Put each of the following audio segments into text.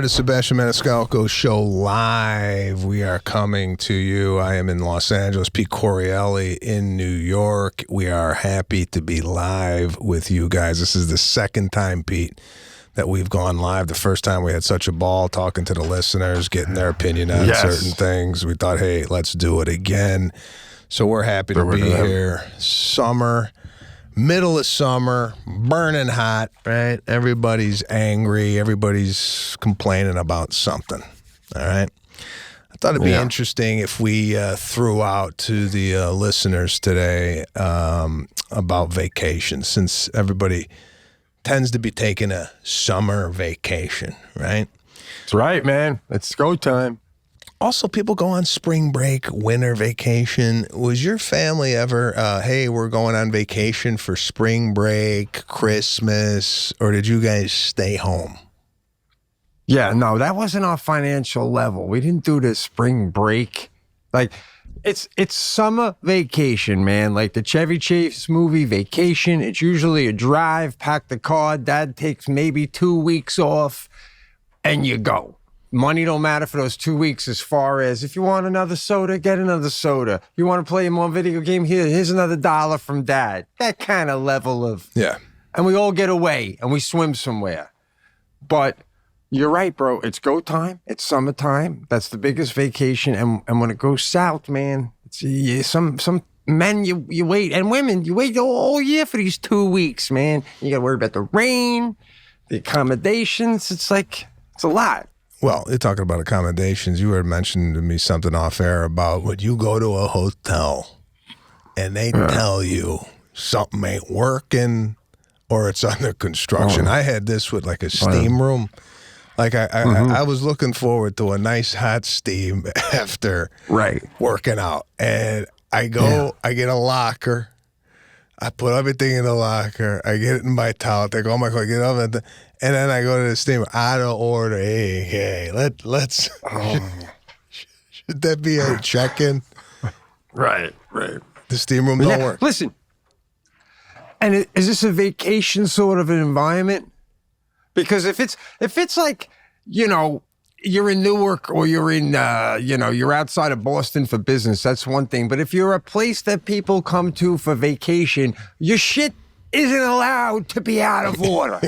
are the Sebastian Maniscalco Show live. We are coming to you. I am in Los Angeles. Pete Correale in New York. We are happy to be live with you guys. This is the second time, Pete, that we've gone live. The first time we had such a ball talking to the listeners, getting their opinion on certain things. We thought, hey, let's do it again. So we're happy to be here. Summer. Middle of summer, burning hot, right? Everybody's angry. Everybody's complaining about something, all right? I thought it'd be interesting if we threw out to the listeners today about vacation, since everybody tends to be taking a summer vacation, right? That's right, man. It's go time. Also, people go on spring break, winter vacation. Was your family ever, hey, we're going on vacation for spring break, Christmas, or did you guys stay home? Yeah, no, that wasn't our financial level. We didn't do the spring break. Like, it's summer vacation, man. Like the Chevy Chase movie, Vacation. It's usually a drive, pack the car. Dad takes maybe 2 weeks off, and you go. Money don't matter for those 2 weeks, as far as if you want another soda, get another soda. You want to play more video game, here's another $1 from Dad. That kind of level of... Yeah. And we all get away and we swim somewhere. But you're right, bro. It's go time. It's summertime. That's the biggest vacation. And when it goes south, man, it's, some men, you wait. And women, you wait all year for these 2 weeks, man. You got to worry about the rain, the accommodations. It's a lot. Well, you're talking about accommodations. You were mentioning to me something off air about when you go to a hotel and they tell you something ain't working or it's under construction. I had this with like a steam room. Like I was looking forward to a nice hot steam after working out. And I go, I get a locker. I put everything in the locker. I get it in my towel. I take all my clothes, get up, and then I go to the steamer. Out of order. Hey, let's. Should that be a check-in? Right. The steam room don't work. Listen, and is this a vacation sort of an environment? Because if it's like, you know, you're in Newark or you're in, you're outside of Boston for business, that's one thing. But if you're a place that people come to for vacation, your shit isn't allowed to be out of order.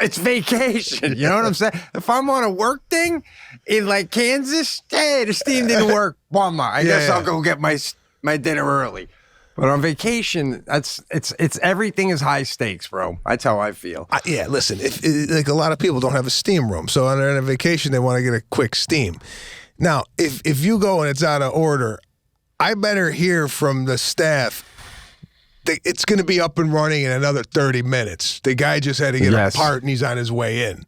It's vacation. You know what I'm saying? If I'm on a work thing in like Kansas, hey, the steam didn't work. Bummer. I guess I'll go get my dinner early. But on vacation, it's everything is high stakes, bro. That's how I feel. Listen, like a lot of people don't have a steam room, so on a vacation they want to get a quick steam. Now, if you go and it's out of order, I better hear from the staff that it's going to be up and running in another 30 minutes. The guy just had to get a part and he's on his way in.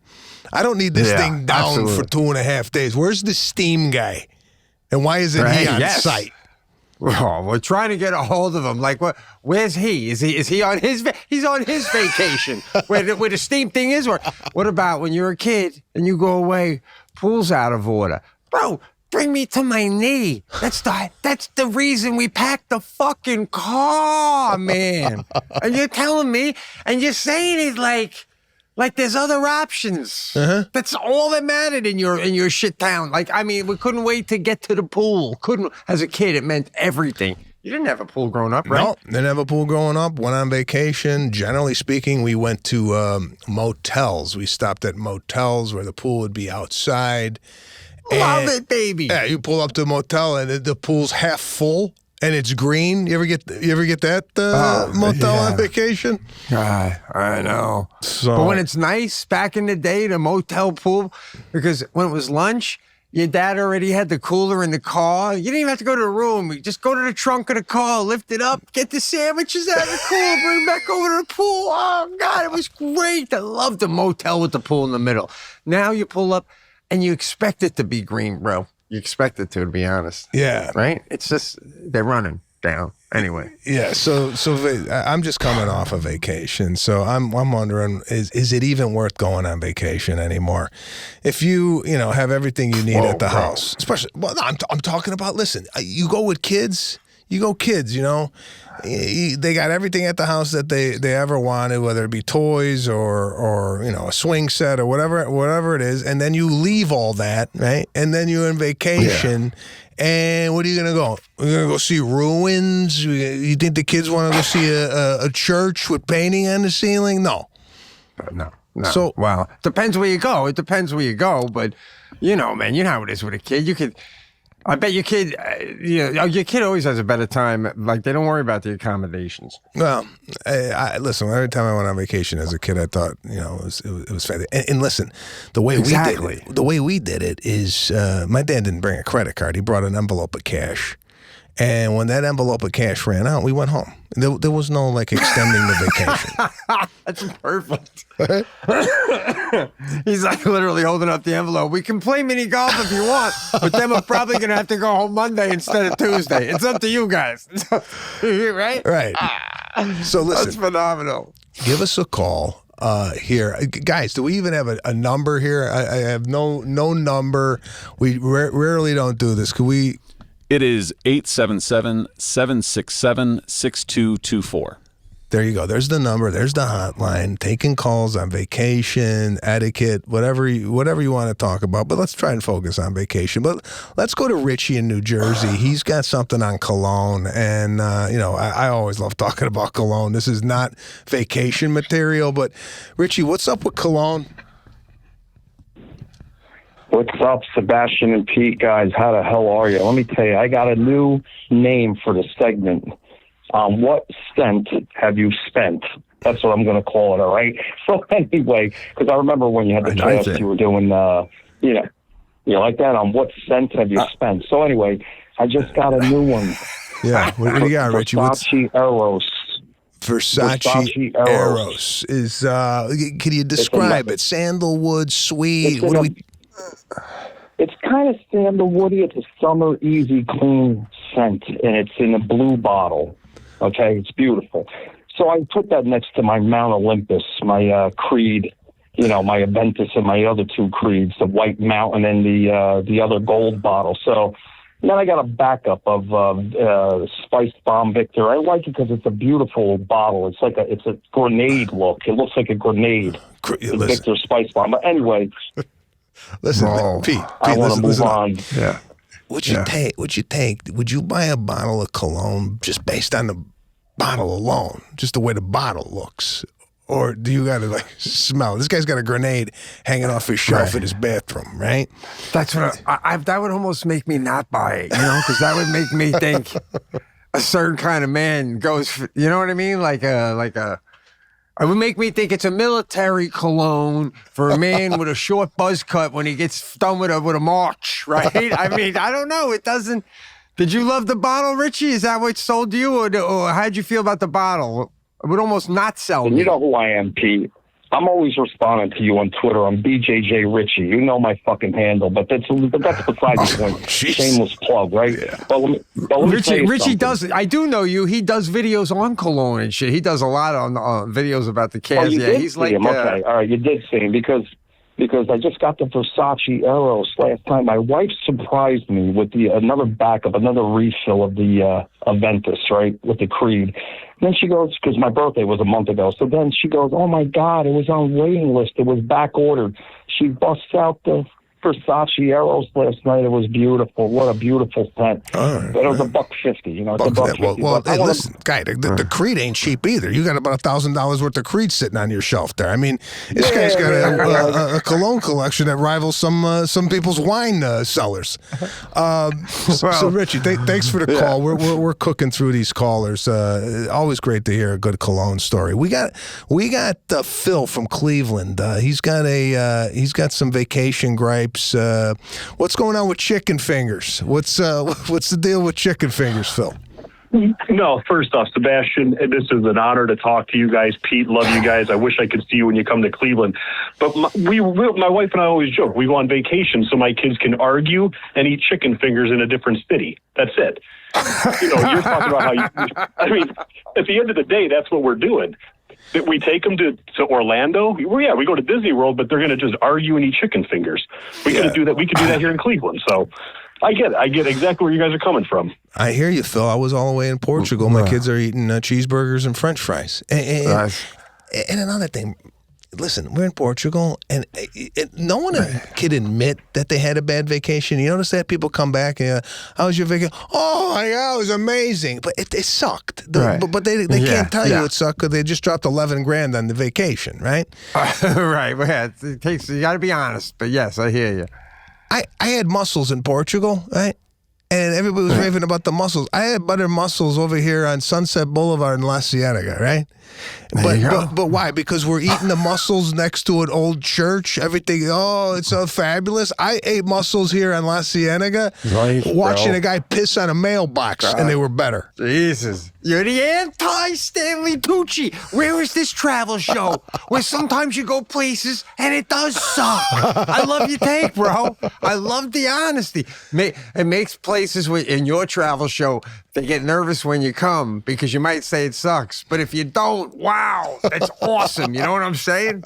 I don't need this thing down for 2.5 days. Where's the steam guy, and why isn't he on site? Oh, we're trying to get a hold of him. Like, what? Where's he? Is he on his? He's on his vacation. where the steam thing is. Or what about when you're a kid and you go away? Pool's out of order, bro. Bring me to my knee. That's the reason we packed the fucking car, man. And you're telling me, and you're saying it like there's other options. That's all that mattered in your shit town. Like, I mean, we couldn't wait to get to the pool. As a kid, it meant everything. You didn't have a pool growing up, right? No, didn't have a pool growing up. Went on vacation. Generally speaking, we went to motels. We stopped at motels where the pool would be outside. Love it, baby. Yeah, you pull up to a motel and the pool's half full. And it's green. You ever get that motel on vacation? I know. But when it's nice, back in the day, the motel pool, because when it was lunch, your dad already had the cooler in the car. You didn't even have to go to the room. You just go to the trunk of the car, lift it up, get the sandwiches out of the cooler, bring it back over to the pool. Oh, God, it was great. I loved the motel with the pool in the middle. Now you pull up and you expect it to be green, bro. You expect it to be honest. Yeah. Right? It's just, they're running down. Anyway. Yeah, so I'm just coming off a vacation, so I'm wondering, is it even worth going on vacation anymore? If you have everything you need at the house, especially, I'm talking about, listen, you go with kids, you go kids, you know. They got everything at the house that they ever wanted, whether it be toys or you know, a swing set or whatever it is, and then you leave all that, right? And then you're on vacation, and what are you gonna go? You're gonna go see ruins? You think the kids want to go see a church with painting on the ceiling? No. No. So, well, depends where you go. It depends where you go, but you know, man, you know how it is with a kid. You could. I bet your kid, your kid always has a better time. Like, they don't worry about the accommodations. Well, listen, every time I went on vacation as a kid, I thought, you know, it was fantastic. And listen, the way we did it is, my dad didn't bring a credit card. He brought an envelope of cash. And when that envelope of cash ran out, we went home. There was no, like, extending the vacation. That's perfect. He's like literally holding up the envelope. We can play mini golf if you want, but then we're probably going to have to go home Monday instead of Tuesday. It's up to you guys. Right? Right. So listen. That's phenomenal. Give us a call. Here, guys, do we even have a number here? I have no number. We rarely don't do this. Could we... It is 877-767-6224. There you go. There's the number. There's the hotline. Taking calls on vacation, etiquette, whatever you want to talk about. But let's try and focus on vacation. But let's go to Richie in New Jersey. He's got something on cologne. And, you know, I always love talking about cologne. This is not vacation material. But, Richie, what's up with cologne? What's up, Sebastian and Pete, guys? How the hell are you? Let me tell you, I got a new name for the segment. What scent have you spent? That's what I'm going to call it, all right? So anyway, because I remember when you had the cast, you were doing, you like that? What scent have you spent? So anyway, I just got a new one. Yeah, what do you got, Richie? Versace Eros. Versace Eros is, can you describe it? Sandalwood, sweet, what do we... It's kind of sandalwoody. It's a summer easy clean scent, and it's in a blue bottle. Okay, it's beautiful. So I put that next to my Mount Olympus, my Creed, you know, my Aventus and my other two Creeds, the White Mountain and the other gold bottle. So then I got a backup of Spiced Bomb Victor. I like it because it's a beautiful bottle. It's like it's a grenade look. It looks like a grenade. Victor Spice Bomb. But anyway. Listen, Pete, I want to move on. Yeah. Would you take? Would you buy a bottle of cologne just based on the bottle alone, just the way the bottle looks, or do you got to like smell? This guy's got a grenade hanging off his shelf in his bathroom, right? That's what that would almost make me not buy it, you know, because that would make me think a certain kind of man goes for, you know what I mean, like a. It would make me think it's a military cologne for a man with a short buzz cut when he gets done with a march, right? I mean, I don't know. It doesn't. Did you love the bottle, Richie? Is that what sold you, or how'd you feel about the bottle? It would almost not sell me. You know who I am, Pete. I'm always responding to you on Twitter. I'm BJJ Richie. You know my fucking handle, but that's beside the point. Shameless plug, right? Yeah. But let me Richie does. I do know you. He does videos on cologne and shit. He does a lot on videos about the cans. He's like, okay, all right, you did see him because I just got the Versace Eros last time. My wife surprised me with another refill of the Aventus, right, with the Creed. And then she goes, because my birthday was a month ago, so then she goes, oh my God, it was on waiting list. It was back ordered. She busts out the Versace Eros last night. It was beautiful. What a beautiful scent. But it was $150. You know, it's $150. Well, hey, listen, guy, the Creed ain't cheap either. You got about $1,000 worth of Creed sitting on your shelf there. I mean, this guy's got a cologne collection that rivals some people's wine cellars. So, Richie, thanks for the call. We're cooking through these callers. Always great to hear a good cologne story. We got Phil from Cleveland. He's got some vacation gripes. What's going on with chicken fingers? What's the deal with chicken fingers, Phil? No, first off, Sebastian, this is an honor to talk to you guys. Pete, love you guys. I wish I could see you when you come to Cleveland. But my wife and I always joke, we go on vacation so my kids can argue and eat chicken fingers in a different city. That's it. You know, you're talking about I mean, at the end of the day, that's what we're doing. We take them to Orlando. Well, yeah, we go to Disney World, but they're going to just argue and eat chicken fingers. We could do that. We could do that here in Cleveland. So I get exactly where you guys are coming from. I hear you, Phil. I was all the way in Portugal. My kids are eating cheeseburgers and French fries. And another thing, listen, we're in Portugal, and no one can admit that they had a bad vacation. You notice that people come back and, how was your vacation? Oh, my God, it was amazing. But it sucked. But they can't tell you it sucked because they just dropped $11,000 on the vacation, right? Right. Well, it takes, you got to be honest. But yes, I hear you. I had mussels in Portugal, right? And everybody was raving about the mussels. I had butter mussels over here on Sunset Boulevard in La Cienega, right? But why? Because we're eating the mussels next to an old church. Everything, it's so fabulous. I ate mussels here on La Cienega, watching a guy piss on a mailbox, and they were better. Jesus. You're the anti-Stanley Tucci. Where is this travel show where sometimes you go places and it does suck? I love your take, bro. I love the honesty. It makes places in your travel show, they get nervous when you come because you might say it sucks. But if you don't, wow, that's awesome. You know what I'm saying?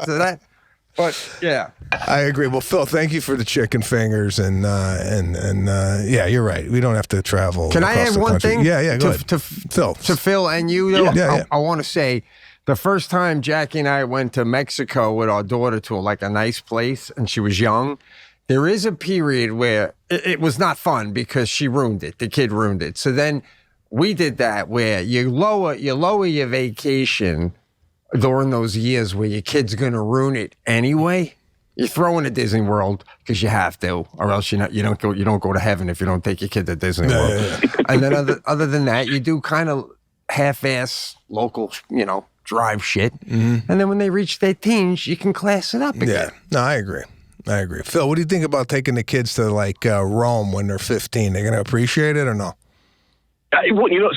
But yeah, I agree. Well, Phil, thank you for the chicken fingers, and yeah, you're right. We don't have to travel. Can I add one thing? Yeah, go ahead. To Phil and you. I want to say, the first time Jackie and I went to Mexico with our daughter to like a nice place, and she was young. There is a period where it was not fun because she ruined it. The kid ruined it. So then we did that where you lower your vacation during those years where your kid's going to ruin it anyway. You throw in a Disney World because you have to, or else you don't go to heaven if you don't take your kid to Disney World. Yeah. And then other than that, you do kind of half-ass local, drive shit. Mm-hmm. And then when they reach their teens, you can class it up again. Yeah, no, I agree. Phil, what do you think about taking the kids to like Rome when they're 15? They're going to appreciate it or no?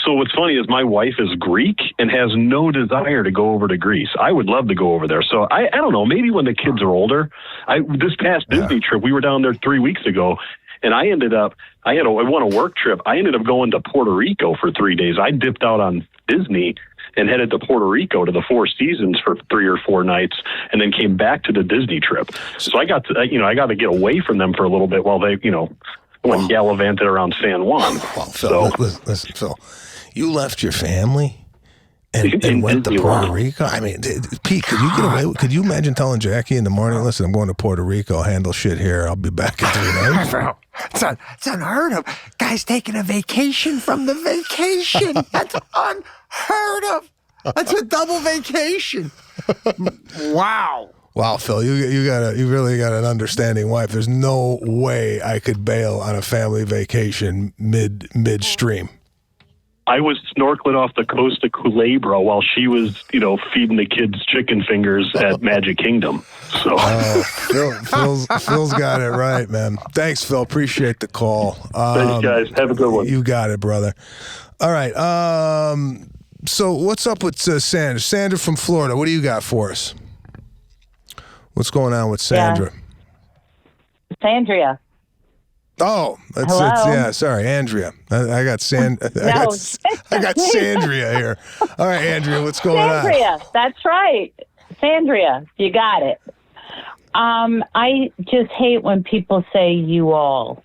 So what's funny is my wife is Greek and has no desire to go over to Greece. I would love to go over there. So I don't know, maybe when the kids are older. This past Disney trip, we were down there 3 weeks ago, and I won a work trip. I ended up going to Puerto Rico for 3 days. I dipped out on Disney and headed to Puerto Rico to the Four Seasons for 3 or 4 nights, and then came back to the Disney trip. So I got to get away from them for a little bit while they, when gallivanted around San Juan. Well, Phil, listen, Phil, you left your family and went to Puerto Rico? I mean, Pete, could you get away? Could you imagine telling Jackie in the morning, listen, I'm going to Puerto Rico, I'll handle shit here, I'll be back in 3 days? It's unheard of. Guys taking a vacation from the vacation. That's unheard of. That's a double vacation. Wow. Wow, Phil, you really got an understanding wife. There's no way I could bail on a family vacation midstream. I was snorkeling off the coast of Culebra while she was, feeding the kids chicken fingers at Magic Kingdom. So Phil's got it right, man. Thanks, Phil. Appreciate the call. Thanks, guys. Have a good one. You got it, brother. All right. So what's up with Sandra? Sandra from Florida. What do you got for us? What's going on with Sandra? Yeah. Sandria. Oh, sorry, Andrea. I got I got Sandria here. All right, Andrea, what's going on? Sandria, that's right. Sandria, you got it. I just hate when people say you all.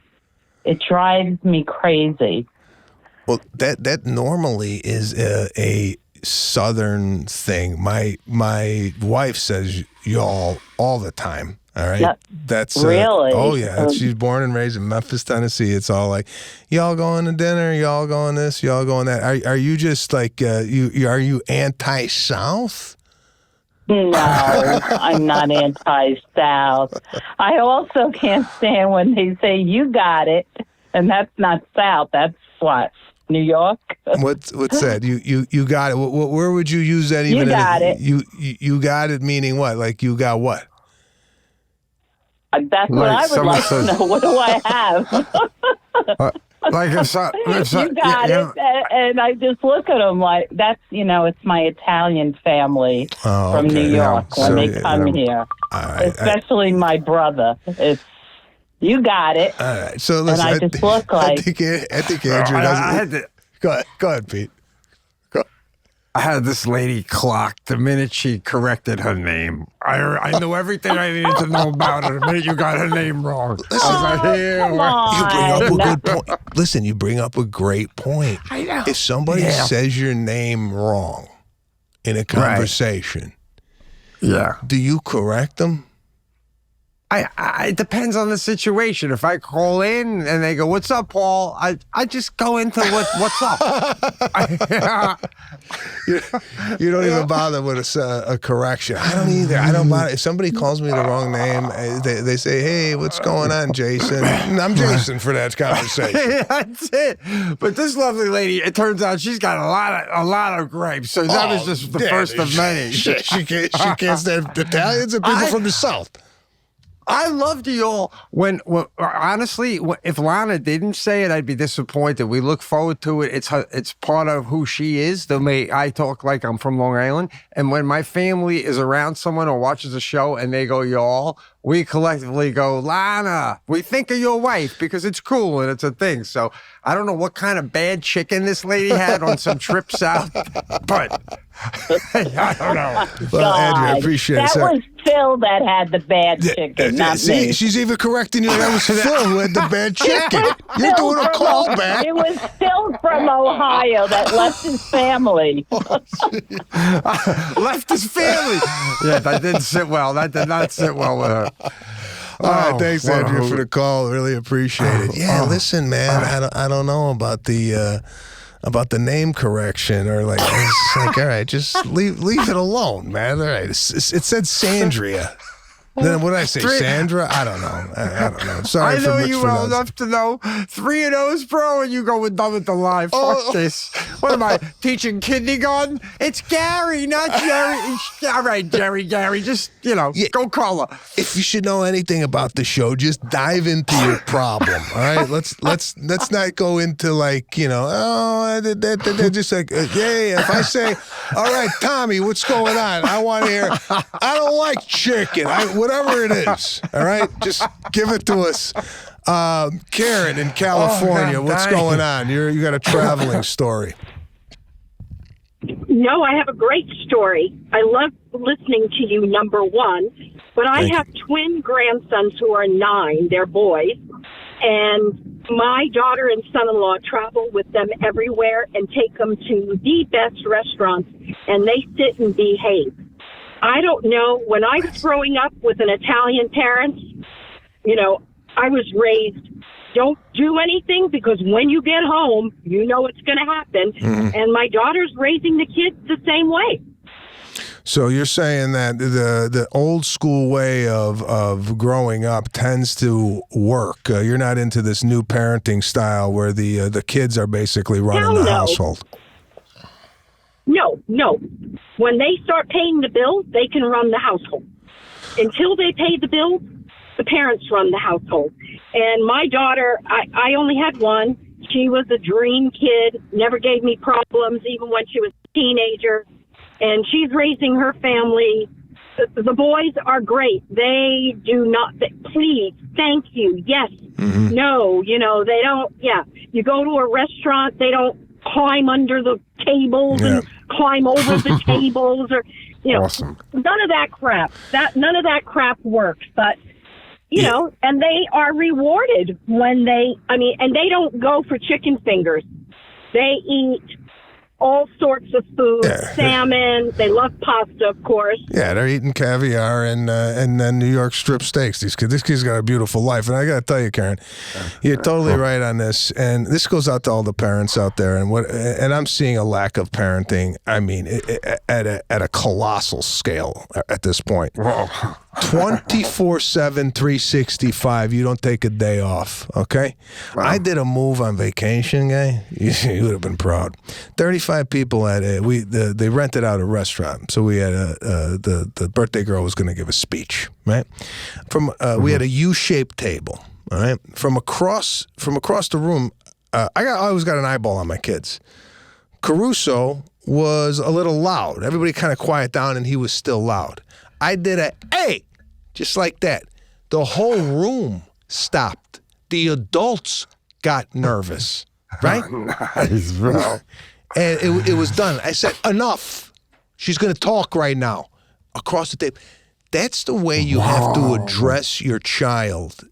It drives me crazy. Well, that normally is a Southern thing. My wife says y'all all the time. All right. That's really. Oh yeah. She's born and raised in Memphis, Tennessee. It's all like, y'all going to dinner, y'all going this, y'all going that. Are you just like are you anti-South? No, I'm not anti-South. I also can't stand when they say you got it, and that's not South. That's what? New York. What's that? You got it. Where would you use that? Even you got it. You got it. Meaning what? Like you got what? That's what I would like to know. What do I have? You got it, and I just look at them like that's it's my Italian family from New York when they come here, especially my brother. It's you got it. All right. So listen, and I just look like I think Andrew doesn't. Go ahead, Pete. Go. I had this lady clocked the minute she corrected her name. I knew everything I needed to know about her the minute you got her name wrong. Listen, come on. you bring up a good point. Listen, you bring up a great point. I know. If somebody says your name wrong in a conversation, do you correct them? It depends on the situation. If I call in and they go, "What's up, Paul?" I just go into what's up. You don't even bother with a correction. I don't either. I don't bother. If somebody calls me the wrong name, they say, "Hey, what's going on, Jason?" And I'm Jason for that conversation. That's it. But this lovely lady, it turns out she's got a lot of gripes. So that was just the first of many. She can't stand Italians and people from the South. I loved you all. Honestly, if Lana didn't say it, I'd be disappointed. We look forward to it. It's part of who she is. I talk like I'm from Long Island. And when my family is around someone or watches a show and they go, y'all, we collectively go, Lana, we think of your wife because it's cool and it's a thing. So I don't know what kind of bad chicken this lady had on some trip south, but I don't know. Well, Andrew, I appreciate it. That was Phil that had the bad chicken, not me. She's even correcting you. That was Phil who had the bad chicken. You're doing a callback. It was Phil from Ohio that left his family. Left his family. Yeah, that didn't sit well. That did not sit well with her. All right, thanks, Andrew, for the call. Really appreciate it. Yeah, listen, man, I don't know about the name correction or like, it's like, all right, just leave it alone, man. All right, it said Sandria. Then what did I say, Sandra? I don't know. I don't know. Sorry, I know you well enough to know 3 of those, bro, and you go with done with the lie. Fuck this. What am I teaching kindergarten? It's Gary, not Jerry. All right, Gary, just go call her. If you should know anything about the show, just dive into your problem. All right, let's not go into like they're just like if I say, all right, Tommy, what's going on? I want to hear. I don't like chicken. Whatever it is, all right? Just give it to us. Karen in California, what's going on? You got a traveling story. No, I have a great story. I love listening to you, number one. But I have twin grandsons who are 9. They're boys. And my daughter and son-in-law travel with them everywhere and take them to the best restaurants, and they sit and behave. I don't know. When I was growing up with an Italian parent, I was raised, don't do anything because when you get home, you know it's going to happen. Mm-hmm. And my daughter's raising the kids the same way. So you're saying that the old school way of growing up tends to work. You're not into this new parenting style where the kids are basically running the household. No. When they start paying the bills, they can run the household. Until they pay the bills, the parents run the household. And my daughter, I only had one. She was a dream kid, never gave me problems, even when she was a teenager. And she's raising her family. The boys are great. They do not, please, thank you, yes, no, they don't, You go to a restaurant, they don't climb under the tables and climb over the tables or, awesome. None of that crap. None of that crap works. But, and they are rewarded when and they don't go for chicken fingers. They eat all sorts of food, salmon. They love pasta, of course. Yeah, they're eating caviar and then New York strip steaks. This kid's got a beautiful life, and I got to tell you, Karen, you're totally right on this. And this goes out to all the parents out there. And I'm seeing a lack of parenting. I mean, at a colossal scale at this point. 24/7, 365. You don't take a day off. Okay. Wow. I did a move on vacation, guy. You would have been proud. 35 people at it. They rented out a restaurant, so we had the birthday girl was going to give a speech, right? We had a U-shaped table, all right. From across the room, I always got an eyeball on my kids. Caruso was a little loud. Everybody kind of quiet down, and he was still loud. I did hey, just like that. The whole room stopped. The adults got nervous, right? Nice, bro. And it was done. I said, enough. She's going to talk right now across the table. That's the way you have to address your child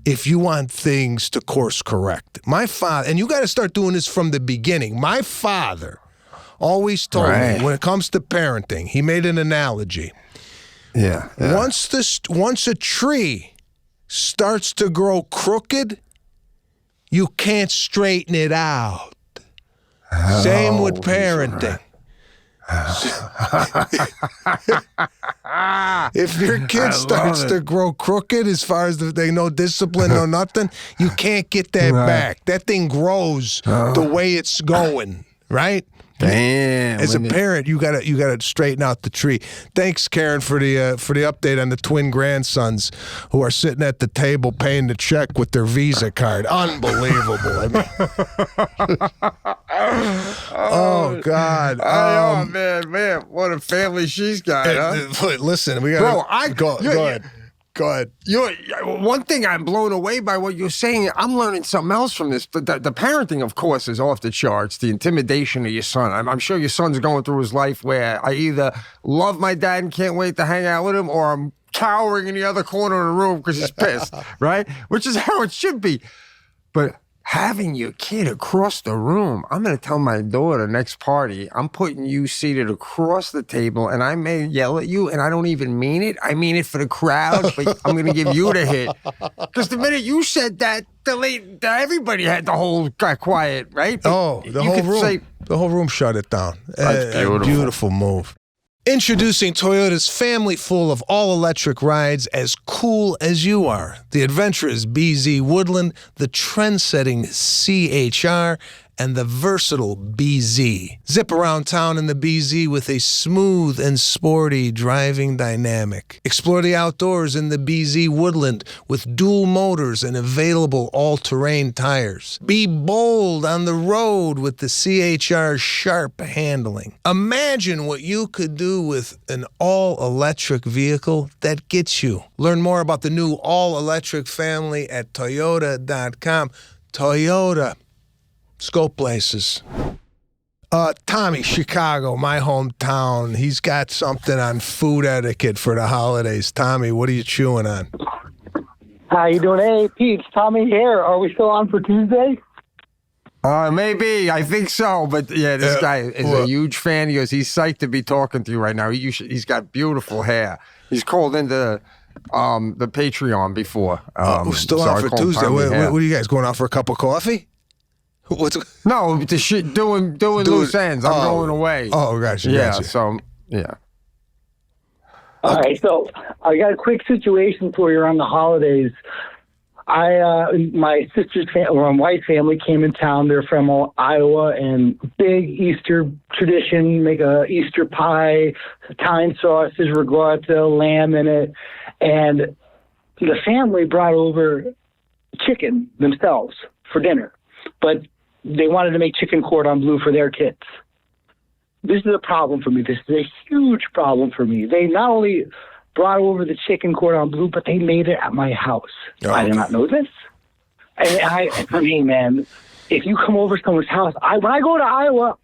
if you want things to course correct. My father, and you got to start doing this from the beginning. My father always told me, when it comes to parenting, he made an analogy. Yeah. Once a tree starts to grow crooked, you can't straighten it out. Same with parenting. If your kid starts to grow crooked as far as they know discipline or nothing, you can't get that back. That thing grows the way it's going, right? Damn. As a parent, you gotta straighten out the tree. Thanks, Karen, for the update on the twin grandsons who are sitting at the table paying the check with their Visa card. Unbelievable. I mean, oh God. Oh man, what a family she's got, huh? Listen, we gotta go ahead. Go ahead. One thing I'm blown away by what you're saying. I'm learning something else from this. The parenting, of course, is off the charts. The intimidation of your son. I'm sure your son's going through his life where I either love my dad and can't wait to hang out with him, or I'm cowering in the other corner of the room because he's pissed, right? Which is how it should be. But having your kid across the room, I'm going to tell my daughter next party, I'm putting you seated across the table, and I may yell at you, and I don't even mean it. I mean it for the crowd, but I'm going to give you the hit. Because the minute you said that, everybody had the whole got quiet, right? Oh, the whole room shut it down. That's beautiful. Beautiful move. Introducing Toyota's family full of all-electric rides as cool as you are. The adventurous BZ Woodland, the trend-setting CHR, and the versatile BZ. Zip around town in the BZ with a smooth and sporty driving dynamic. Explore the outdoors in the BZ Woodland with dual motors and available all-terrain tires. Be bold on the road with the CHR's sharp handling. Imagine what you could do with an all-electric vehicle that gets you. Learn more about the new all-electric family at Toyota.com. Toyota. Let's go places. Tommy, Chicago, my hometown. He's got something on food etiquette for the holidays. Tommy, what are you chewing on? How you doing? Hey, Pete, it's Tommy here. Are we still on for Tuesday? Maybe. I think so. But yeah, this guy is a huge fan. He goes, he's psyched to be talking to you right now. He's got beautiful hair. He's called into the Patreon before. Still on for Tuesday. What are you guys, going out for a cup of coffee? No, the shit doing loose ends. I'm going away. Oh, gotcha. Yeah, so yeah. All right, so I got a quick situation for you on the holidays. My sister's my wife's family came in town. They're from Iowa, and big Easter tradition: make a Easter pie, Italian sausage, ricotta, lamb in it, and the family brought over chicken themselves for dinner, but they wanted to make chicken cordon bleu for their kids. This is a problem for me. This is a huge problem for me. They not only brought over the chicken cordon bleu, but they made it at my house. Oh, I did not know this. And for me, man, if you come over to someone's house, when I go to Iowa,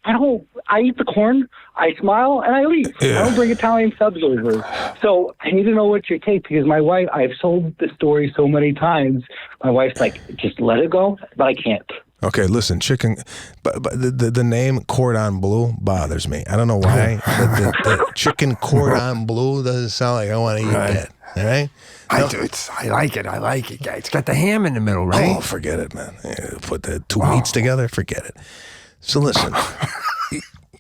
I eat the corn, I smile, and I leave. Yeah. I don't bring Italian subs over. So I need to know what your take, because my wife, I've told the story so many times. My wife's like, just let it go, but I can't. Okay, listen, chicken, but the name cordon bleu bothers me. I don't know why. the chicken cordon bleu doesn't sound like I want to eat that. All right? I like it. I like it, guy. It's got the ham in the middle, right? Oh, forget it, man. Put the two meats together, forget it. So listen,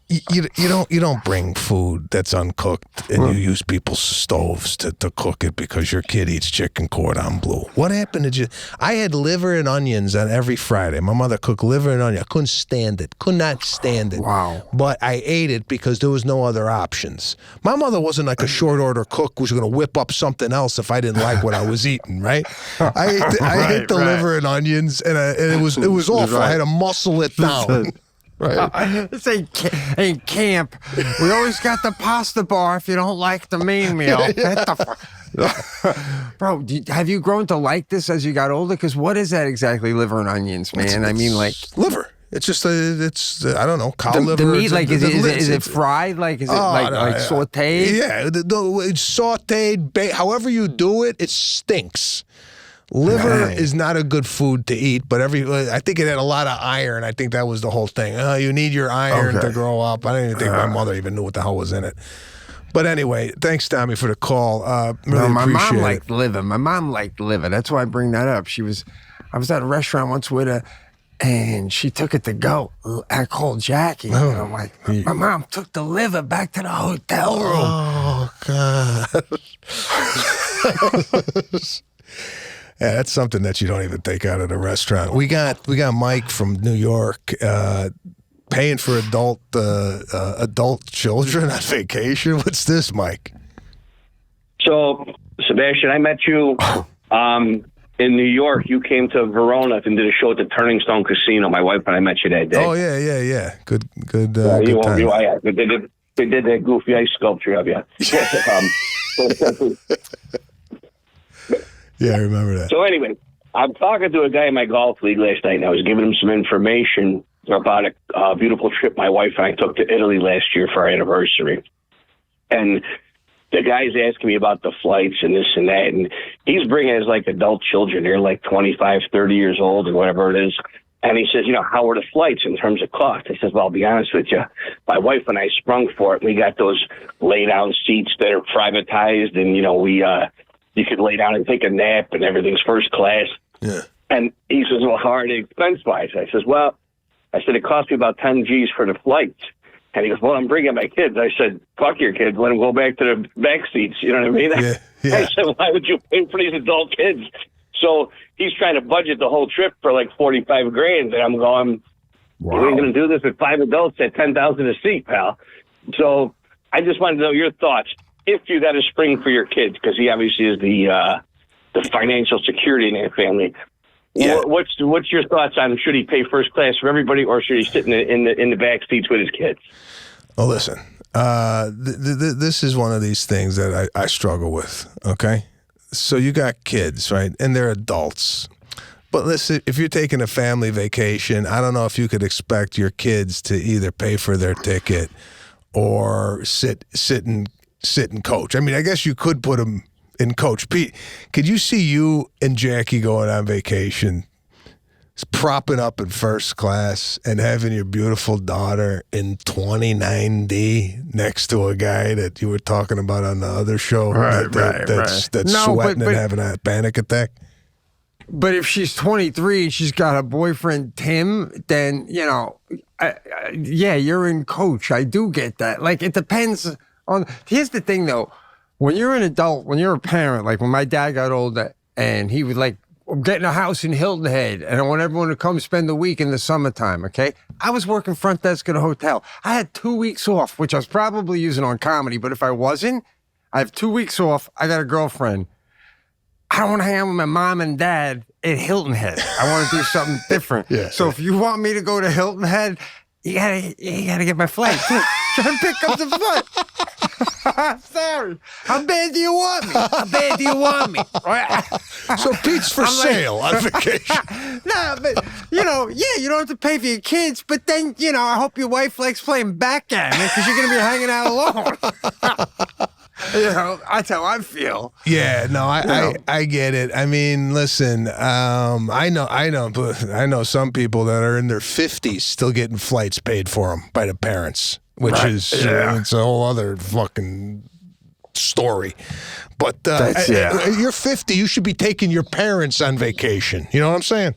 you don't bring food that's uncooked and you use people's stoves to cook it because your kid eats chicken cordon bleu. What happened to you? I had liver and onions on every Friday. My mother cooked liver and onion. I couldn't stand it. Could not stand it. Wow. But I ate it because there was no other options. My mother wasn't like a short order cook who was going to whip up something else if I didn't like what I was eating, right? I ate the liver and onions, and it was awful. I had to muscle it down. Right. This ain't camp. We always got the pasta bar if you don't like the main meal. Bro, have you grown to like this as you got older? Because what is that exactly, liver and onions, man? I mean, like... Liver. It's just I don't know, cow liver. The meat, like, is it fried? Like, is it like sauteed? Yeah, it's sauteed. However you do it, it stinks. Liver is not a good food to eat, but I think it had a lot of iron. I think that was the whole thing. You need your iron to grow up. I don't even think my mother even knew what the hell was in it. But anyway, thanks, Tommy, for the call. Really my appreciate mom it. liked liver. My mom liked liver. That's why I bring that up. I was at a restaurant once with her, and she took it to go. I called Jackie, and I'm like, my mom took the liver back to the hotel room. Oh, God. Yeah, that's something that you don't even take out of the restaurant. We got Mike from New York paying for adult children on vacation. What's this, Mike? So, Sebastian, I met you in New York. You came to Verona and did a show at the Turning Stone Casino. My wife and I met you that day. Oh yeah. Good time. They did that goofy ice sculpture of you. Yeah, I remember that. So anyway, I'm talking to a guy in my golf league last night, and I was giving him some information about a beautiful trip my wife and I took to Italy last year for our anniversary. And the guy's asking me about the flights and this and that, and he's bringing his, like, adult children. They're like 25, 30 years old or whatever it is. And he says, how are the flights in terms of cost? I says, well, I'll be honest with you. My wife and I sprung for it. We got those lay-down seats that are privatized, and, you could lay down and take a nap, and everything's first class. Yeah. And he says, well, how are they expense-wise? I says, it cost me about 10 G's for the flights. And he goes, well, I'm bringing my kids. I said, fuck your kids. Let them go back to the back seats. You know what I mean? Yeah. I said, why would you pay for these adult kids? So he's trying to budget the whole trip for like $45,000. And I'm going, wow. We're going to do this with 5 adults at $10,000 a seat, pal. So I just wanted to know your thoughts. If you got a spring for your kids, because he obviously is the financial security in that family. Yeah. What's your thoughts on, should he pay first class for everybody, or should he sit in the back seats with his kids? Well, listen, this is one of these things that I struggle with. Okay, so you got kids, right, and they're adults. But listen, if you're taking a family vacation, I don't know if you could expect your kids to either pay for their ticket or sit and coach. I mean, I guess you could put them in coach. Pete, could you see you and Jackie going on vacation, propping up in first class and having your beautiful daughter in 29D next to a guy that you were talking about on the other show that's sweating and having a panic attack? But if she's 23 and she's got a boyfriend, Tim, then, you're in coach. I do get that. Like, it depends on. Here's the thing, though. When you're an adult, when you're a parent, like when my dad got older and he was like, I'm getting a house in Hilton Head and I want everyone to come spend the week in the summertime, okay? I was working front desk at a hotel. I had 2 weeks off, which I was probably using on comedy, but if I wasn't, I have 2 weeks off. I got a girlfriend. I don't want to hang out with my mom and dad at Hilton Head. I want to do something different. So if you want me to go to Hilton Head, you gotta get my flight too. Try and pick up the flight. Sorry. How bad do you want me? How bad do you want me? So Pete's for sale on vacation. No, but, you don't have to pay for your kids, but then, I hope your wife likes playing backgammon because you're going to be hanging out alone. That's how I feel. Yeah, no, I get it. I mean, listen, I know some people that are in their 50s still getting flights paid for them by the parents, which is it's a whole other fucking story. But you're 50, you should be taking your parents on vacation. You know what I'm saying?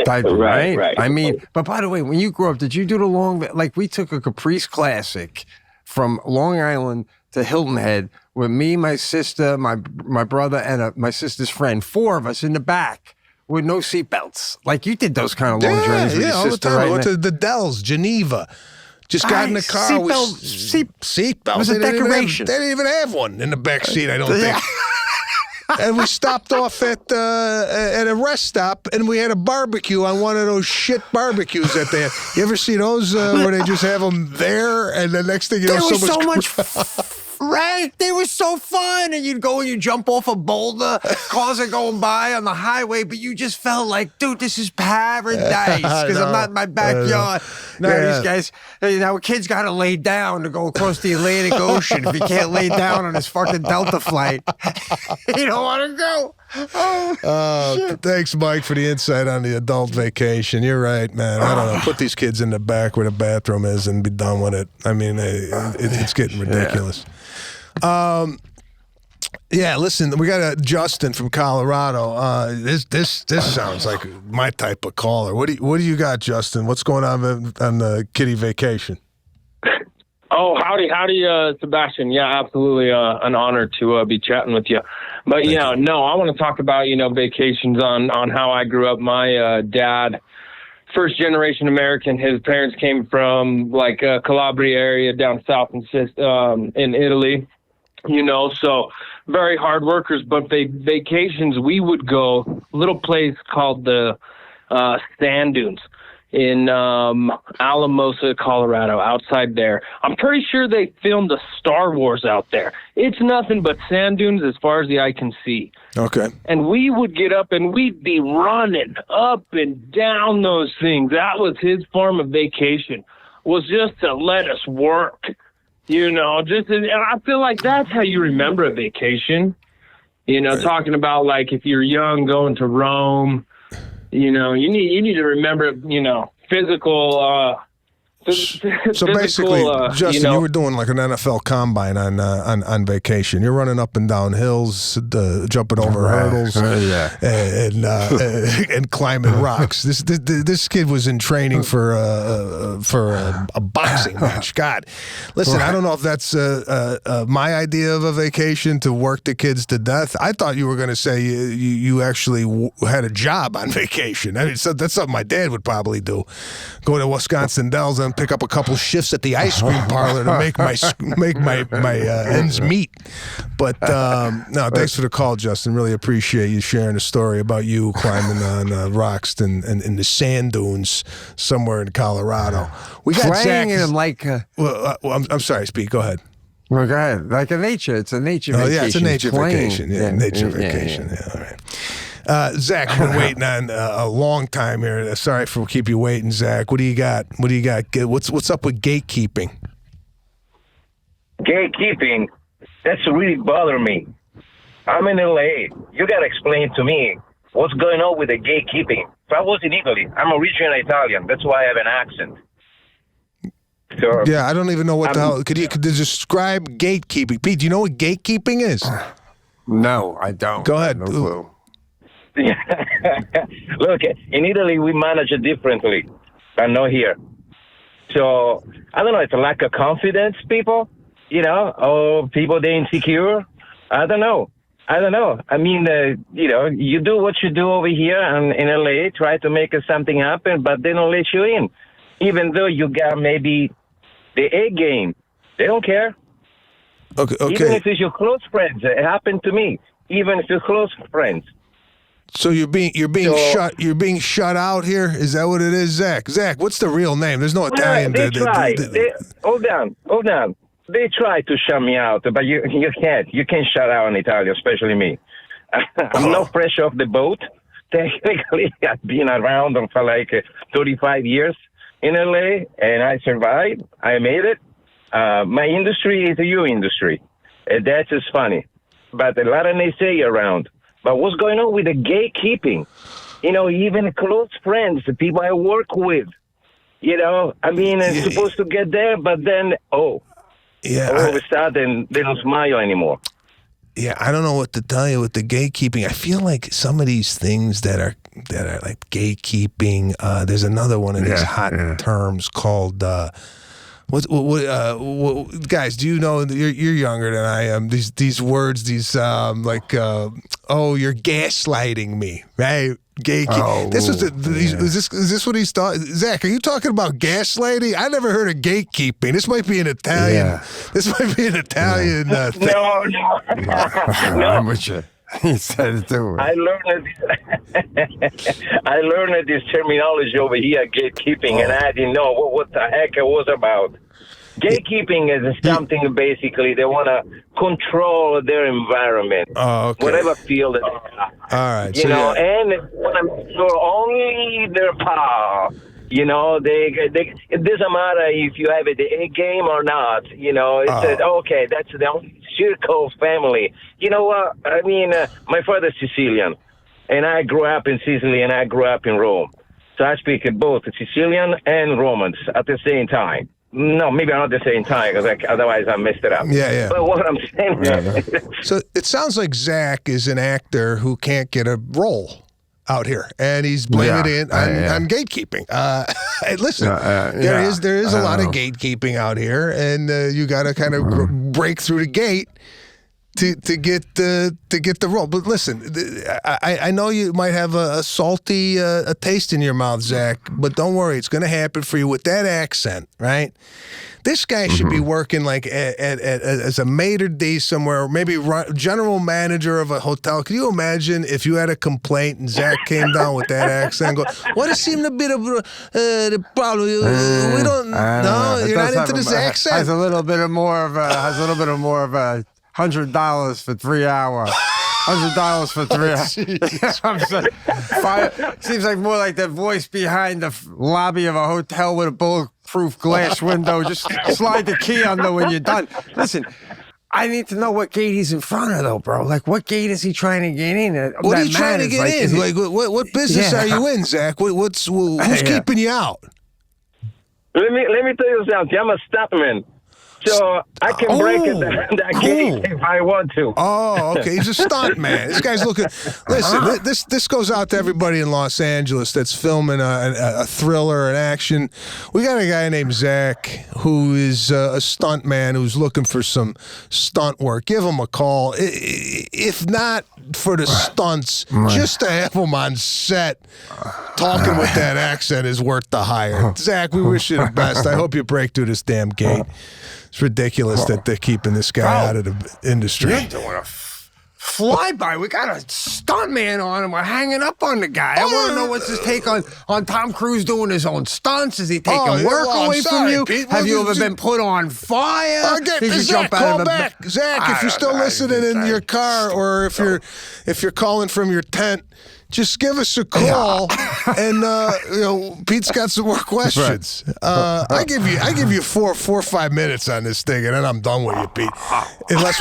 Right. I mean, but by the way, when you grew up, did you do the long, like we took a Caprice Classic from Long Island to Hilton Head with me, my sister, my brother, and my sister's friend. 4 of us in the back with no seatbelts. Like you did those kind of long journeys with your all sister, the time. right? I went to the Dells, Geneva. Just got in the car. Seatbelts. It was a decoration. They didn't even have one in the back seat, I don't think. And we stopped off at a rest stop, and we had a barbecue on one of those shit barbecues that they have. You ever see those where they just have them there, and the next thing you know, there was so much Right? They were so fun. And you'd go and you jump off a boulder. Cars are going by on the highway, but you just felt like, dude, this is paradise. Because I'm not in my backyard. Now these guys, now a kid's got to lay down to go across the Atlantic Ocean. If he can't lay down on his fucking Delta flight, you don't want to go. Thanks, Mike, for the insight on the adult vacation. You're right, man. I don't know. Put these kids in the back where the bathroom is and be done with it. I mean, it's getting ridiculous. Yeah, listen, we got Justin from Colorado. This sounds like my type of caller. What do you got, Justin? What's going on the kiddie vacation? Oh, howdy, Sebastian. Yeah, absolutely an honor to be chatting with you. But, I want to talk about, vacations on how I grew up. My dad, first-generation American, his parents came from, Calabria area down south in Italy, so very hard workers. But vacations, we would go little place called the Sand Dunes in Alamosa, Colorado, outside there. I'm pretty sure they filmed a Star Wars out there. It's nothing but sand dunes as far as the eye can see. Okay. And we would get up and we'd be running up and down those things. That was his form of vacation, was just to let us work, and I feel like that's how you remember a vacation. Talking about if you're young going to Rome, you need to remember, physical. So basically, Justin, you were doing like an NFL combine on vacation. You're running up and down hills, jumping over hurdles, and climbing rocks. This kid was in training for a boxing match. God, listen, I don't know if that's my idea of a vacation, to work the kids to death. I thought you were going to say you actually had a job on vacation. I mean, that's something my dad would probably do. Go to Wisconsin Dells and pick up a couple shifts at the ice cream parlor to make my ends meet. But no, thanks for the call, Justin. Really appreciate you sharing a story about you climbing on rocks in the sand dunes somewhere in Colorado. We got playing Zach. I'm sorry, Pete. Go ahead. Well, go ahead. It's a nature vacation. Yeah, it's a nature vacation. Yeah, nature vacation. Yeah, all right. Zach, been waiting on a long time here. Sorry for keep you waiting, Zach. What do you got? What's up with gatekeeping? Gatekeeping? That's really bothering me. I'm in LA. You got to explain to me what's going on with the gatekeeping. If I was in Italy, I'm originally Italian. That's why I have an accent. So, yeah, I don't even know what the hell. Could you describe gatekeeping? Pete, do you know what gatekeeping is? No, I don't. Go ahead. No clue. Look, in Italy, we manage it differently, but not here. So, I don't know, it's a lack of confidence, people, or people, they're insecure. I don't know. I mean, you do what you do over here in LA, try to make something happen, but they don't let you in. Even though you got maybe the A game, they don't care. Okay. Even if it's your close friends, it happened to me. Even if it's close friends. So you're being shut out here? Is that what it is, Zach? Zach, what's the real name? There's no Italian. They try. Hold on. They try to shut me out, but you can't. You can't shut out an Italian, especially me. I'm not fresh off the boat. Technically, I've been around for 35 years in LA, and I survived. I made it. My industry is a new industry. That's just funny. But a lot of naysayers around. But what's going on with the gatekeeping? Even close friends, the people I work with, it's supposed to get there, but then, all of a sudden, they don't smile anymore. Yeah, I don't know what to tell you with the gatekeeping. I feel like some of these things that are like gatekeeping, there's another one of these hot terms called... What, guys? Do you know? You're younger than I am. These words, you're gaslighting me, right? Is this what he's talking? Zach, are you talking about gaslighting? I never heard of gatekeeping. This might be an Italian. Yeah. This might be an Italian. Thing. No. I'm with you. He said it too. I learned this terminology over here, gatekeeping, and I didn't know what the heck it was about. Gatekeeping is something basically they want to control their environment, whatever field it is. All right. You know, and want to make sure only their power. You know, it doesn't matter if you have a game or not. You know, it's okay, that's the only circle family. You know what? I mean, my father's Sicilian, and I grew up in Sicily, and I grew up in Rome. So I speak both Sicilian and Romans at the same time. No, maybe not at the same time, because otherwise I messed it up. Yeah. But what I'm saying is... So it sounds like Zach is an actor who can't get a role out here, and he's blaming it on gatekeeping. Listen, there is a lot of gatekeeping out here, and you got to kind of break through the gate to get the role. But listen, I know you might have a salty a taste in your mouth, Zach, but don't worry, it's going to happen for you with that accent, right? This guy should be working like as a maitre d' somewhere, maybe general manager of a hotel. Can you imagine if you had a complaint and Zach came down with that accent and go, what seemed to be the problem? We don't know. You're not into this accent? Has a little bit more of a $100 for 3 hours. $100 for 3 hours. I'm saying, seems like more like the voice behind the lobby of a hotel with a bulletproof glass window. Just slide the key under when you're done. Listen, I need to know what gate he's in front of, though, bro. Like, what gate is he trying to get in? What are you trying to get in? Like, what business are you in, Zach? Who's keeping you out? Let me tell you something. I'm a stuntman. So I can break it that gate if I want to. Oh, okay. He's a stunt man. This guy's looking. Listen, this goes out to everybody in Los Angeles that's filming a thriller, an action. We got a guy named Zach who is a stunt man who's looking for some stunt work. Give him a call. If not for the stunts, just to have him on set talking with that accent is worth the hire. Zach, we wish you the best. I hope you break through this damn gate. It's ridiculous that they're keeping this guy out of the industry. You're doing a flyby. We got a stunt man on and we're hanging up on the guy. I want to know what's his take on Tom Cruise doing his own stunts. Is he taking work away from you? Pete, have you ever been put on fire? Zach, call back. Zach, if you're still listening in your car or if you're calling from your tent, just give us a call, and Pete's got some more questions. I give you four or 5 minutes on this thing, and then I'm done with you, Pete. Unless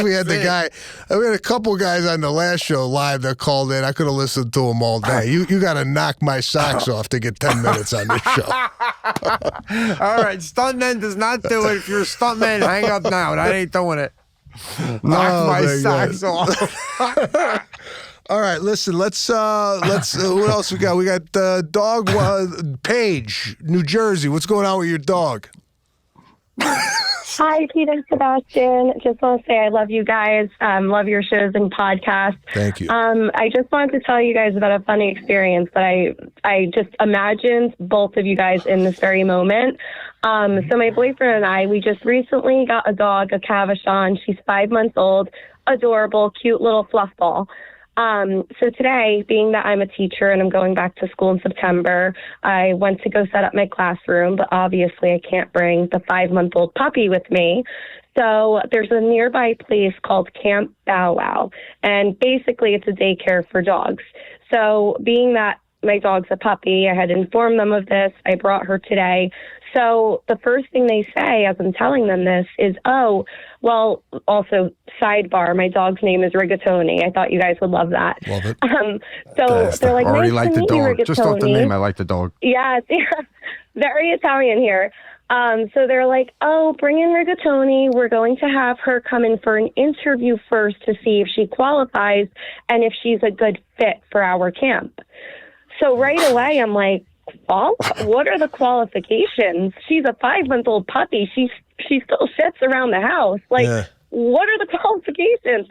we had the guy, we had a couple guys on the last show live that called in. I could have listened to them all day. You got to knock my socks off to get 10 minutes on this show. All right, stuntman does not do it. If you're a stuntman, hang up now. I ain't doing it. Knock my socks off. All right, listen, let's what else we got? We got dog Paige, New Jersey. What's going on with your dog? Hi, Pete and Sebastian. Just want to say I love you guys. Love your shows and podcasts. Thank you. I just wanted to tell you guys about a funny experience that I just imagined both of you guys in this very moment. So my boyfriend and I, we just recently got a dog, a Cavachon. She's 5 months old, adorable, cute little fluff ball. So today, being that I'm a teacher and I'm going back to school in September, I went to go set up my classroom, but obviously I can't bring the 5-month-old puppy with me. So there's a nearby place called Camp Bow Wow, and basically it's a daycare for dogs. So being that my dog's a puppy, I had informed them of this. I brought her today. So the first thing they say as I'm telling them this is, oh, well, also sidebar, my dog's name is Rigatoni. I thought you guys would love that. Love it. So they're like, already nice like to the meet you, dog. Rigatoni. Just off the name, I like the dog. Yeah, very Italian here. So they're like, oh, bring in Rigatoni. We're going to have her come in for an interview first to see if she qualifies and if she's a good fit for our camp. So right away, I'm like, what are the qualifications? She's a 5-month-old puppy. She still shits around the house. Like, What are the qualifications?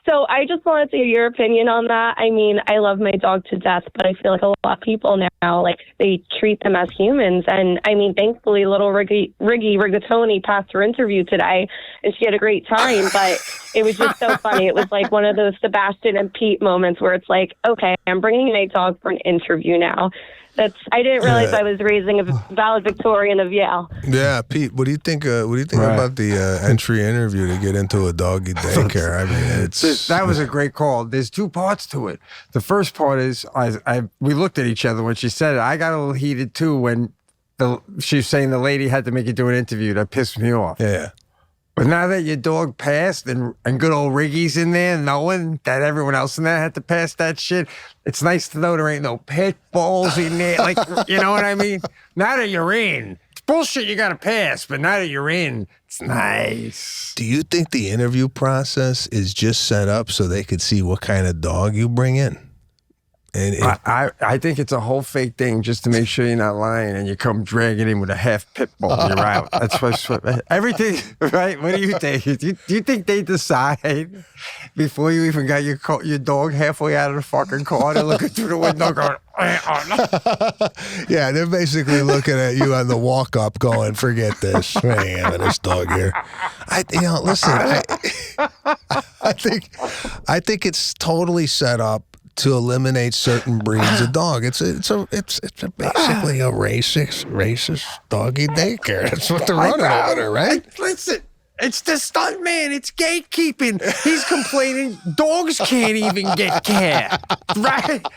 So I just wanted to hear your opinion on that. I mean, I love my dog to death, but I feel like a lot of people now, like, they treat them as humans. And I mean, thankfully, little Rigatoni passed her interview today, and she had a great time. But it was just so funny. It was like one of those Sebastian and Pete moments where it's like, okay, I'm bringing my dog for an interview now. I didn't realize I was raising a valedictorian of Yale. Yeah, Pete, what do you think? About the entry interview to get into a doggy daycare? I mean, that was a great call. There's two parts to it. The first part is we looked at each other when she said it. I got a little heated too when she was saying the lady had to make you do an interview. That pissed me off. Yeah. But now that your dog passed and good old Riggy's in there, knowing that everyone else in there had to pass that shit, it's nice to know there ain't no pit bulls in there. Like, you know what I mean? Now that you're in, it's bullshit you got to pass, but now that you're in, it's nice. Do you think the interview process is just set up so they could see what kind of dog you bring in? And I think it's a whole fake thing just to make sure you're not lying and you come dragging in with a half pit bull and you're out. That's what everything, right? What do you think? Do you think they decide before you even got your dog halfway out of the fucking car? They're looking through the window going, yeah, they're basically looking at you on the walk up going, forget this. We ain't having this dog here. Listen, I think it's totally set up to eliminate certain breeds of dog. It's basically a racist doggy daycare. That's what they're running over there, right? Listen, it's the stunt man. It's gatekeeping. He's complaining dogs can't even get care, right?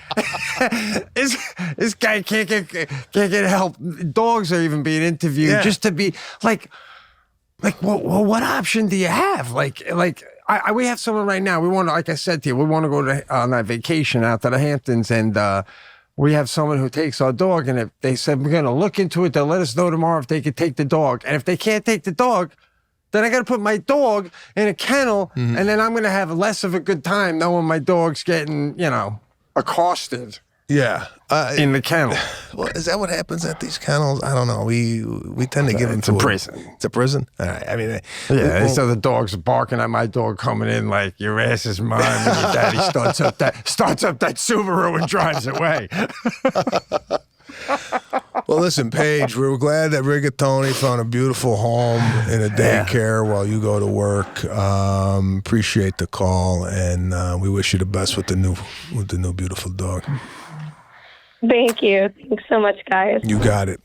This guy can't get help. Dogs are even being interviewed just to be like, well, what option do you have? We have someone right now. We want to, like I said to you, we want to go on that vacation out to the Hamptons, and we have someone who takes our dog. And if they said we're going to look into it, they'll let us know tomorrow if they could take the dog. And if they can't take the dog, then I got to put my dog in a kennel, and then I'm going to have less of a good time knowing my dog's getting, accosted. Yeah, in the kennel. Well, is that what happens at these kennels? I don't know. We tend to give them to prison. It's a prison. All right. I mean, so the dogs are barking at my dog coming in like your ass is mine, and your daddy starts up that Subaru and drives away. Well, listen, Paige, we're glad that Rigatoni found a beautiful home in a daycare while you go to work. Appreciate the call, and we wish you the best with the new beautiful dog. Thank you. Thanks so much, guys. You got it.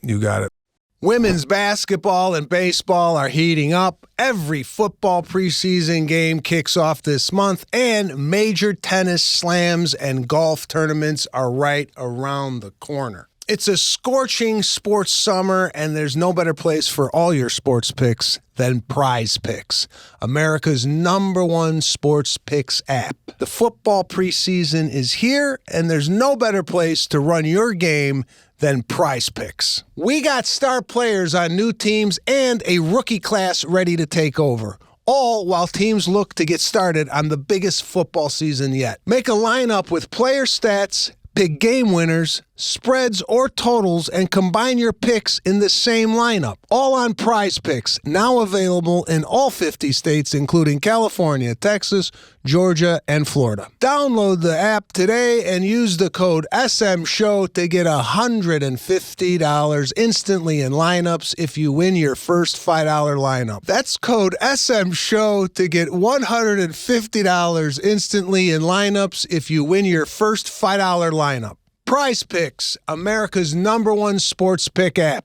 Women's basketball and baseball are heating up. Every football preseason game kicks off this month, and major tennis slams and golf tournaments are right around the corner. It's a scorching sports summer, and there's no better place for all your sports picks than Prize Picks, America's #1 sports picks app. The football preseason is here, and there's no better place to run your game than Prize Picks. We got star players on new teams and a rookie class ready to take over, all while teams look to get started on the biggest football season yet. Make a lineup with player stats, pick game winners, spreads, or totals, and combine your picks in the same lineup. All on Prize Picks, now available in all 50 states, including California, Texas, Georgia, and Florida. Download the app today and use the code SMSHOW to get $150 instantly in lineups if you win your first $5 lineup. That's code SMSHOW to get $150 instantly in lineups if you win your first $5 lineup. Prize Picks, America's #1 sports pick app.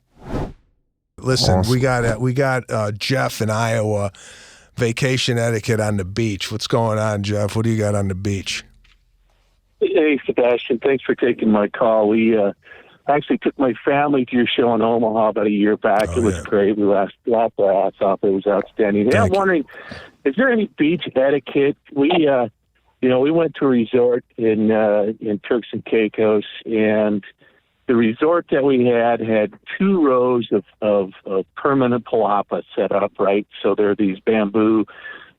Listen, awesome. we got Jeff in Iowa. Vacation etiquette on the beach. What's going on, Jeff? What do you got on the beach? Hey, Sebastian. Thanks for taking my call. We actually took my family to your show in Omaha about a year back. It was great. We laughed our ass off. It was outstanding. Hey, I'm wondering, is there any beach etiquette? We went to a resort in Turks and Caicos, and the resort that we had 2 rows of permanent palapa set up, right? So there are these bamboo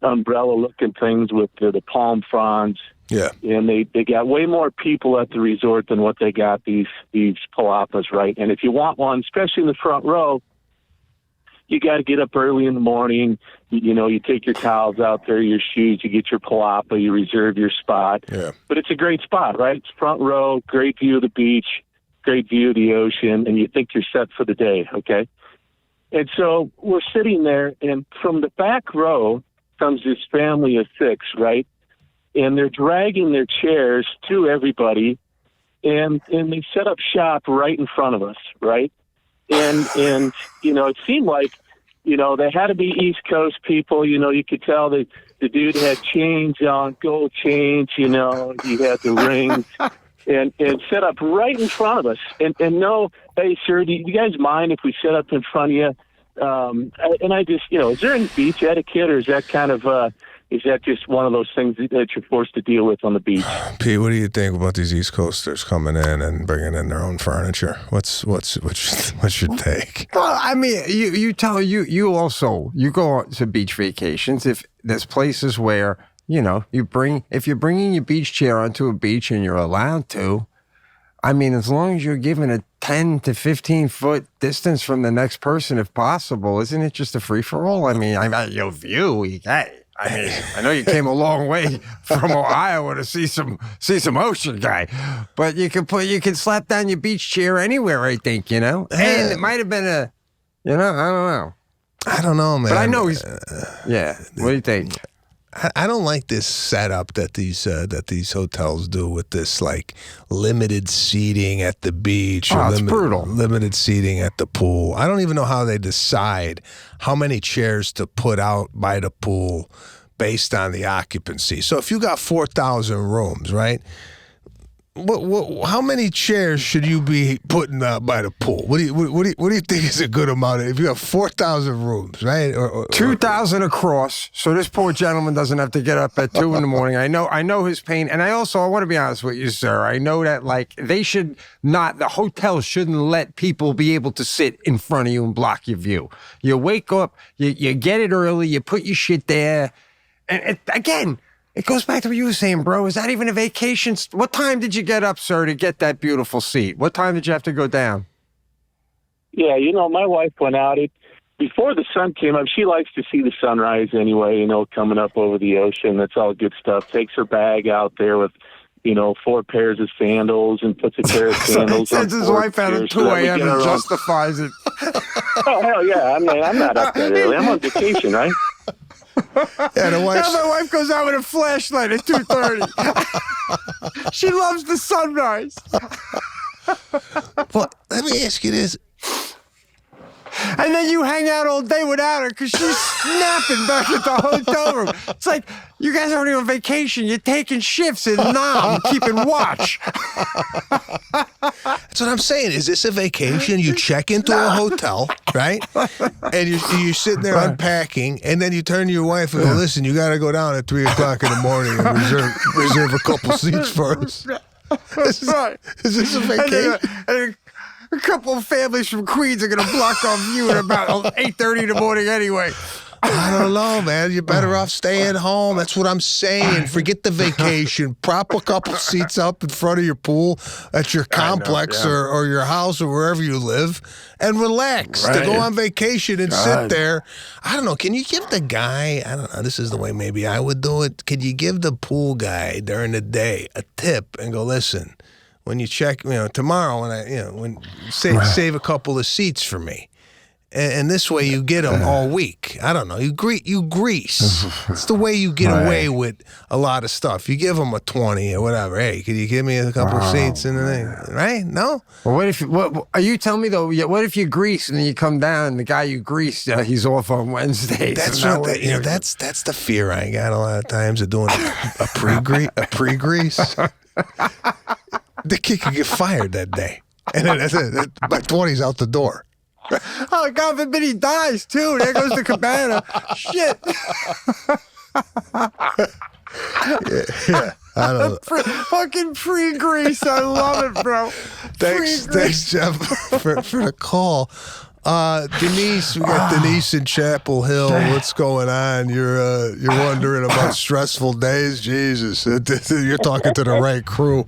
umbrella-looking things with the palm fronds. Yeah. And they got way more people at the resort than what they got these palapas, right? And if you want one, especially in the front row, you got to get up early in the morning. You take your towels out there, your shoes, you get your palapa, you reserve your spot. Yeah. But it's a great spot, right? It's front row, great view of the beach, great view of the ocean, and you think you're set for the day, okay? And so we're sitting there, and from the back row comes this family of 6, right? And they're dragging their chairs to everybody, and they set up shop right in front of us, right? And it seemed like, they had to be East Coast people. You could tell that the dude had chains on, gold chains, he had the rings, and set up right in front of us. And no, hey, sir, do you guys mind if we set up in front of you? And I just, is there any beach etiquette, or is that kind of, is that just one of those things that you're forced to deal with on the beach? Pete, what do you think about these East Coasters coming in and bringing in their own furniture? What's your take? Well, I mean, you go on to beach vacations. If there's places where, if you're bringing your beach chair onto a beach and you're allowed to, I mean, as long as you're given a 10 to 15 foot distance from the next person, if possible, isn't it just a free for all? I mean, your view, I know you came a long way from Ohio to see some ocean, guy, but you can slap down your beach chair anywhere, I think, And it might have been I don't know. I don't know, man. But I know he's. Yeah. What do you think? I don't like this setup that these hotels do with this like limited seating at the beach. It's brutal. Limited seating at the pool. I don't even know how they decide how many chairs to put out by the pool based on the occupancy. So if you got 4,000 rooms, right? How many chairs should you be putting by the pool? What do you think is a good amount? If you have 4,000 rooms, right? Or 2,000 across, so this poor gentleman doesn't have to get up at 2 in the morning. I know his pain, and I want to be honest with you, sir. I know that the hotel shouldn't let people be able to sit in front of you and block your view. You wake up, you get it early, you put your shit there, and again. It goes back to what you were saying, bro. Is that even a vacation? What time did you get up, sir, to get that beautiful seat? What time did you have to go down? Yeah, my wife went out. Before the sun came up, she likes to see the sunrise anyway, coming up over the ocean. That's all good stuff. Takes her bag out there with, 4 pairs of sandals and puts a pair of sandals on. Sends his wife out at 2 a.m. and justifies it. Oh, hell yeah. I'm not up that early. I'm on vacation, right? Yeah, now my wife goes out with a flashlight at 2:30. She loves the sunrise. Well, let me ask you this. And then you hang out all day without her because she's napping back at the hotel room. It's like, you guys aren't even on vacation. You're taking shifts in Nam, keeping watch. That's what I'm saying. Is this a vacation? You check into a hotel, right? And you're sitting there unpacking, and then you turn to your wife and go, listen, you got to go down at 3 o'clock in the morning and reserve a couple seats for us. Is this a vacation? A couple of families from Queens are going to block off you at about 8:30 in the morning anyway. I don't know, man. You're better off staying home. That's what I'm saying. Forget the vacation. Prop a couple seats up in front of your pool at your complex or your house or wherever you live and relax. Right. To go on vacation and sit there. I don't know. Can you give the guy, I don't know, this is the way maybe I would do it. Could you give the pool guy during the day a tip and go, listen, when you check, tomorrow when save a couple of seats for me. And this way you get them all week. I don't know. You grease. It's the way you get away with a lot of stuff. You give them a 20 or whatever. Hey, could you give me a couple of seats and right? No. Well, what are you telling me though? What if you grease and then you come down and the guy you greased, he's off on Wednesdays? That's that's the fear I got a lot of times of doing a pre-grease. The kid could get fired that day, and then that's it. My 20's out the door. Oh, God forbid he dies, too. There goes the cabana. Shit. Yeah. I don't know. Fucking pre-grease. I love it, bro. Thanks, Jeff, for the call. Denise, we got Denise in Chapel Hill. What's going on? You're wondering about stressful days? Jesus, you're talking to the right crew.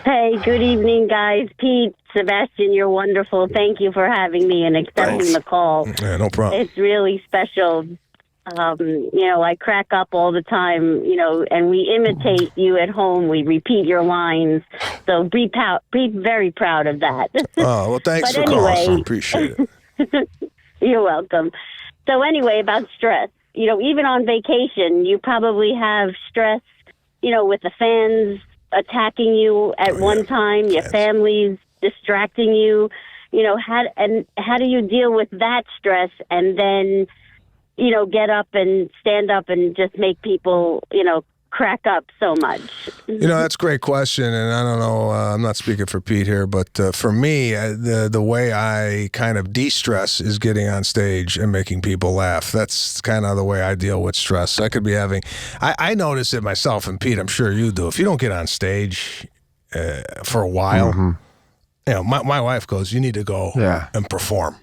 Hey, good evening, guys. Pete, Sebastian, you're wonderful. Thank you for having me and accepting the call. Yeah, no problem. It's really special. I crack up all the time, and we imitate you at home. We repeat your lines. So be very proud of that. Oh, well, thanks for calling. I appreciate it. You're welcome. So anyway, about stress, even on vacation, you probably have stress, with the fans attacking you at one time, your family's distracting you. How do you deal with that stress and then, get up and stand up and just make people, crack up so much? That's a great question, and I don't know, I'm not speaking for Pete here, but for me, the way I kind of de-stress is getting on stage and making people laugh. That's kind of the way I deal with stress. I could be I notice it myself, and Pete, I'm sure you do. If you don't get on stage for a while, my wife goes, you need to go and perform.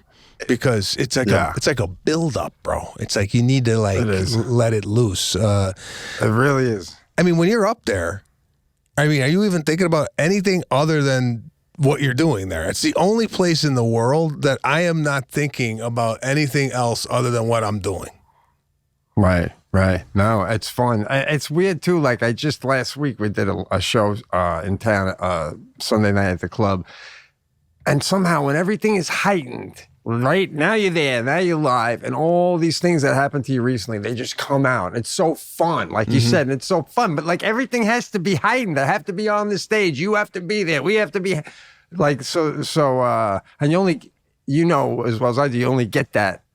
Because it's like a build up, bro. It's like you need to let it loose. It really is. I mean, when you're up there, are you even thinking about anything other than what you're doing there? It's the only place in the world that I am not thinking about anything else other than what I'm doing. Right. No, it's fun. It's weird too. Like last week we did a show in town Sunday night at the club, and somehow when everything is heightened. Right now you're there, now you're live, and all these things that happened to you recently, they just come out. It's so fun, like you said, and it's so fun. But like everything has to be heightened. I have to be on the stage. You have to be there. We have to be like so. And you only, as well as I do, you only get that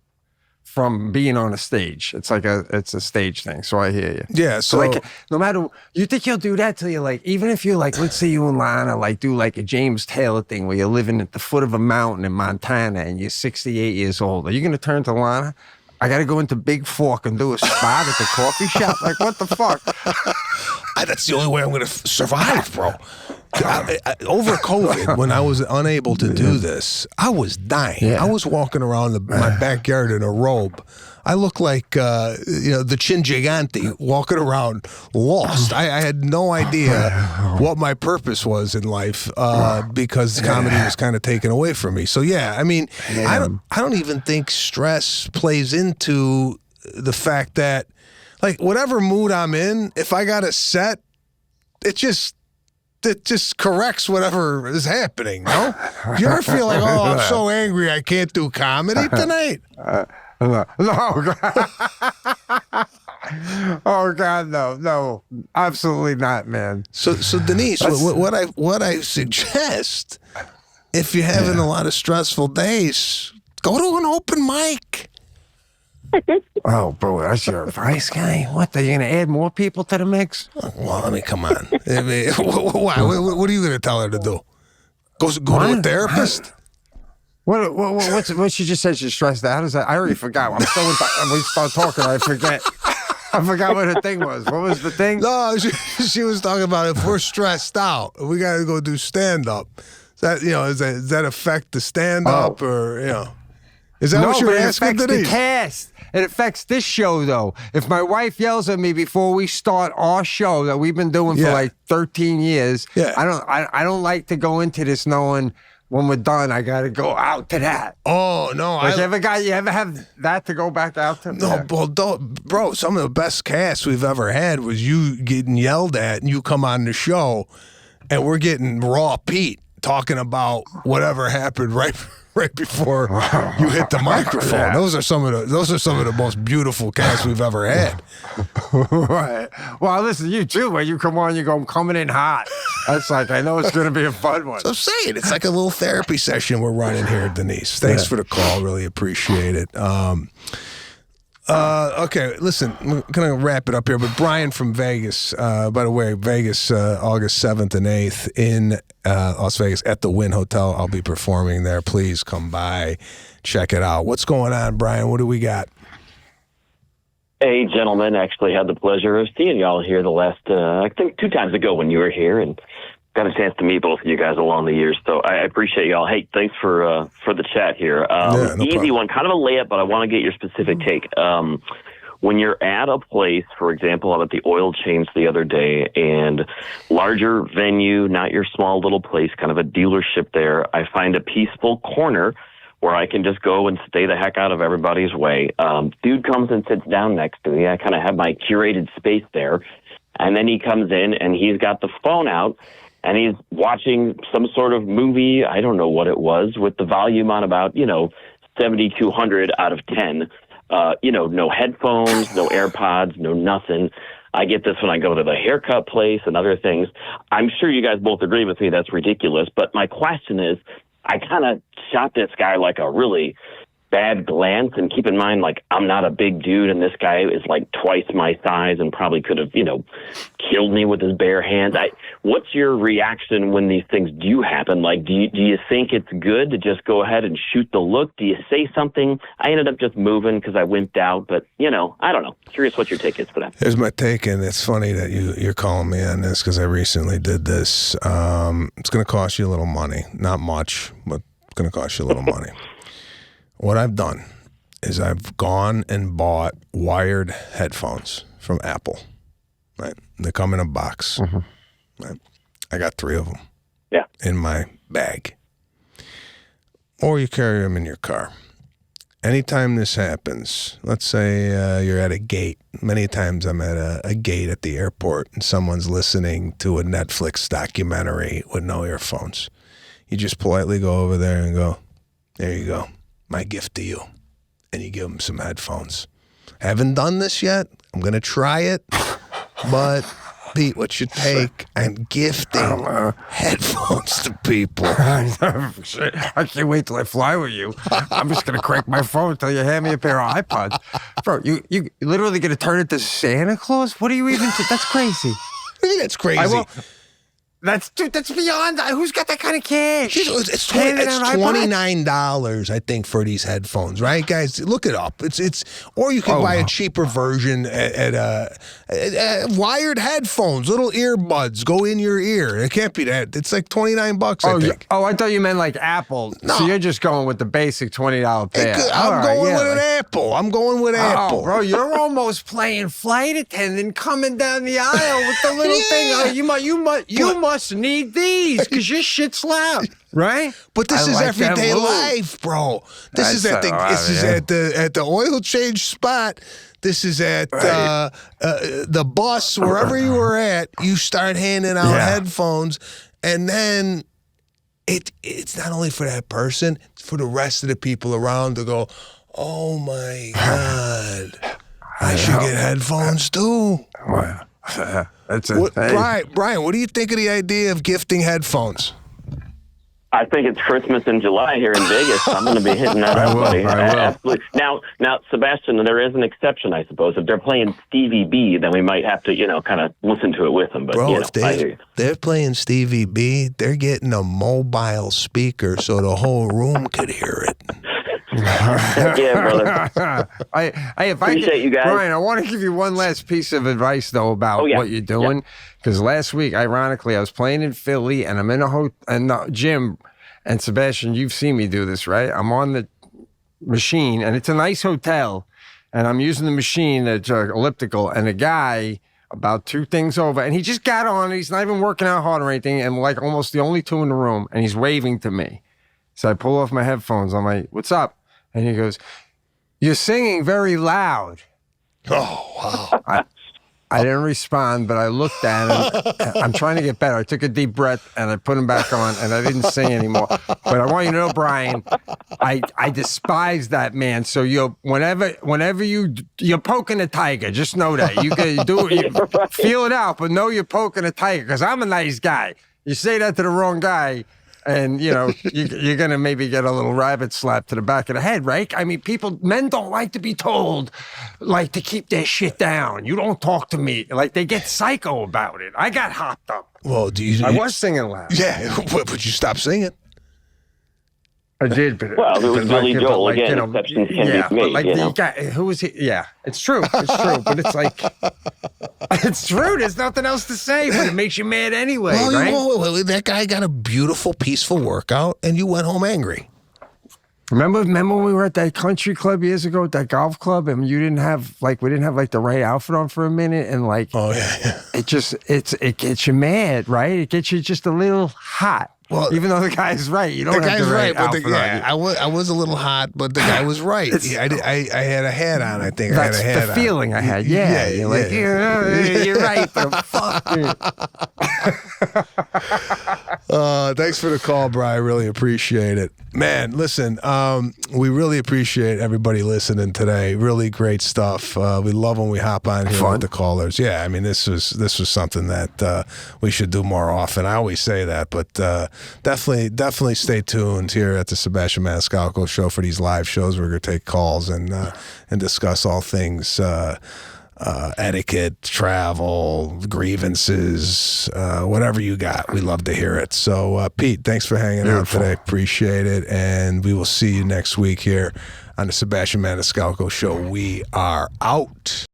from being on a stage. It's a stage thing. So I hear you. Yeah. So like, no matter, you think you'll do that till you're like, even if you're like, let's say you and Lana do like a James Taylor thing where you're living at the foot of a mountain in Montana and you're 68 years old. Are you going to turn to Lana? I got to go into Big Fork and do a spot at the coffee shop? Like, what the fuck? That's the only way I'm going to survive, bro. Over COVID, when I was unable to do this, I was dying. Yeah. I was walking around my backyard in a robe. I looked like, the Chin Gigante walking around lost. I had no idea what my purpose was in life because comedy was kind of taken away from me. So, I don't even think stress plays into the fact that, like, whatever mood I'm in, if I got a set, it just corrects whatever is happening, no? Do you ever feel like, I'm so angry I can't do comedy tonight? No. Oh God, no, absolutely not, man. So Denise, what I suggest, if you're having a lot of stressful days, go to an open mic. Oh, bro, that's your advice, guy. What? Are you going to add more people to the mix? Well, come on. Why? What are you going to tell her to do? Go to a therapist? What she just said? She's stressed out. Is that? I already forgot. I'm so when we start talking, I forget. I forgot what her thing was. What was the thing? No, she was talking about if we're stressed out, we got to go do stand up. Does that affect the stand up or Is that what you're asking? It affects the cast. It affects this show, though. If my wife yells at me before we start our show that we've been doing for like 13 years, I don't like to go into this knowing when we're done, I got to go out to that. Oh, no. You ever have that to go back out to? No, well, bro, some of the best casts we've ever had was you getting yelled at and you come on the show and we're getting raw Pete talking about whatever happened right before you hit the microphone. Yeah. Those are some of the most beautiful casts we've ever had. Right. Well, listen, you too. When you come on, you go, I'm coming in hot. That's like, I know it's going to be a fun one. So I'm saying it's like a little therapy session we're running here, Denise. Thanks for the call. Really appreciate it. Okay, listen, I'm going to wrap it up here, but Brian from Vegas, by the way, Vegas, August 7th and 8th in Las Vegas at the Wynn Hotel. I'll be performing there. Please come by, check it out. What's going on, Brian? What do we got? Hey, gentlemen, actually had the pleasure of seeing y'all here the last, I think 2 times ago when you were here, and got a chance to meet both of you guys along the years, so I appreciate y'all. Hey, thanks for the chat here. No easy problem. One, kind of a layup, but I want to get your specific take. When you're at a place, for example, I'm at the oil change the other day, and larger venue, not your small little place, kind of a dealership there, I find a peaceful corner where I can just go and stay the heck out of everybody's way. Dude comes and sits down next to me. I kind of have my curated space there, and then he comes in, and he's got the phone out, and he's watching some sort of movie, I don't know what it was, with the volume on about, 7,200 out of 10. No headphones, no AirPods, no nothing. I get this when I go to the haircut place and other things. I'm sure you guys both agree with me that's ridiculous, but my question is, I kind of shot this guy like a really bad glance, and keep in mind, like, I'm not a big dude, and this guy is like twice my size and probably could have, killed me with his bare hands. What's your reaction when these things do happen? Like, do you think it's good to just go ahead and shoot the look? Do you say something? I ended up just moving because I wimped out, but, I don't know. Curious what your take is for that. Here's my take, and it's funny that you're calling me on this because I recently did this. It's going to cost you a little money. Not much, but it's going to cost you a little money. What I've done is I've gone and bought wired headphones from Apple, right? They come in a box, right? I got 3 of them in my bag. Or you carry them in your car. Anytime this happens, let's say you're at a gate. Many times I'm at a gate at the airport and someone's listening to a Netflix documentary with no earphones. You just politely go over there and go, there you go. My gift to you. And you give them some headphones. Haven't done this yet. I'm going to try it. But, Pete, what's your take on gifting headphones to people? I can't wait till I fly with you. I'm just going to crank my phone until you hand me a pair of iPods. Bro, you literally going to turn it to Santa Claus? What are you even... That's crazy. I think that's crazy. That's beyond. Who's got that kind of cash? It's $29, I think, for these headphones, right, guys? Look it up. It's or you can buy a cheaper version at wired headphones, little earbuds go in your ear. It can't be that. It's like $29, I think. I thought you meant like Apple. No. So you're just going with the basic $20 pair. I'm going with an Apple. I'm going with Apple. Bro, you're almost playing flight attendant coming down the aisle with the little thing. Oh, you must need these because your shit's loud, right? But this is everyday life, bro. This is at the oil change spot. This is at the bus, wherever you were at. You start handing out headphones, and then it's not only for that person; it's for the rest of the people around to go, "Oh my God, I should get headphones too." Wow. Brian, what do you think of the idea of gifting headphones? I think it's Christmas in July here in Vegas. I'm going to be hitting that up, buddy. Absolutely. Now, Sebastian, there is an exception, I suppose. If they're playing Stevie B, then we might have to, kind of listen to it with them. But, bro, if they're playing Stevie B, they're getting a mobile speaker so the whole room could hear it. Yeah, brother. I appreciate you guys. Brian, I want to give you one last piece of advice, though, about what you're doing. Because last week, ironically, I was playing in Philly, and I'm in a gym. And Sebastian, you've seen me do this, right? I'm on the machine, and it's a nice hotel. And I'm using the machine that's elliptical. And a guy about 2 things over, and he just got on. He's not even working out hard or anything. And like almost the only 2 in the room. And he's waving to me. So I pull off my headphones. I'm like, what's up? And he goes, you're singing very loud. Oh, wow. I didn't respond, but I looked at him. I'm trying to get better. I took a deep breath, and I put him back on, and I didn't sing anymore. But I want you to know, Brian, I despise that man. So whenever you're poking a tiger, just know that. You can do it, feel it out, but know you're poking a tiger, because I'm a nice guy. You say that to the wrong guy, and, you're going to maybe get a little rabbit slap to the back of the head, right? I mean, men don't like to be told, like, to keep their shit down. You don't talk to me. Like, they get psycho about it. I got hopped up. Well, I was singing loud. Yeah, but you stopped singing. I did, but... Well, it was Billy Joel again. Exceptions can be made, the guy, who was he? Yeah, it's true. It's true, but it's like... It's true. There's nothing else to say, but it makes you mad anyway, right? Well, that guy got a beautiful, peaceful workout, and you went home angry. Remember when we were at that country club years ago, at that golf club, and we didn't have the right outfit on for a minute, and it gets you mad, right? It gets you just a little hot. Well, even though the guy's right, you don't have the right outfit on. I was a little hot, but the guy was right. I had a hat on. I think that's I had a hat on. The feeling I had. Yeah, you're like, you're right, but fuck it. Thanks for the call, Bri. I really appreciate it. Man, listen, we really appreciate everybody listening today. Really great stuff. We love when we hop on here with the callers. Yeah, I mean, this was something that we should do more often. I always say that, but definitely stay tuned here at the Sebastian Maniscalco Show for these live shows. We're going to take calls and discuss all things etiquette, travel, grievances, whatever you got. We love to hear it. So, Pete, thanks for hanging out today. Appreciate it. And we will see you next week here on the Sebastian Maniscalco Show. We are out.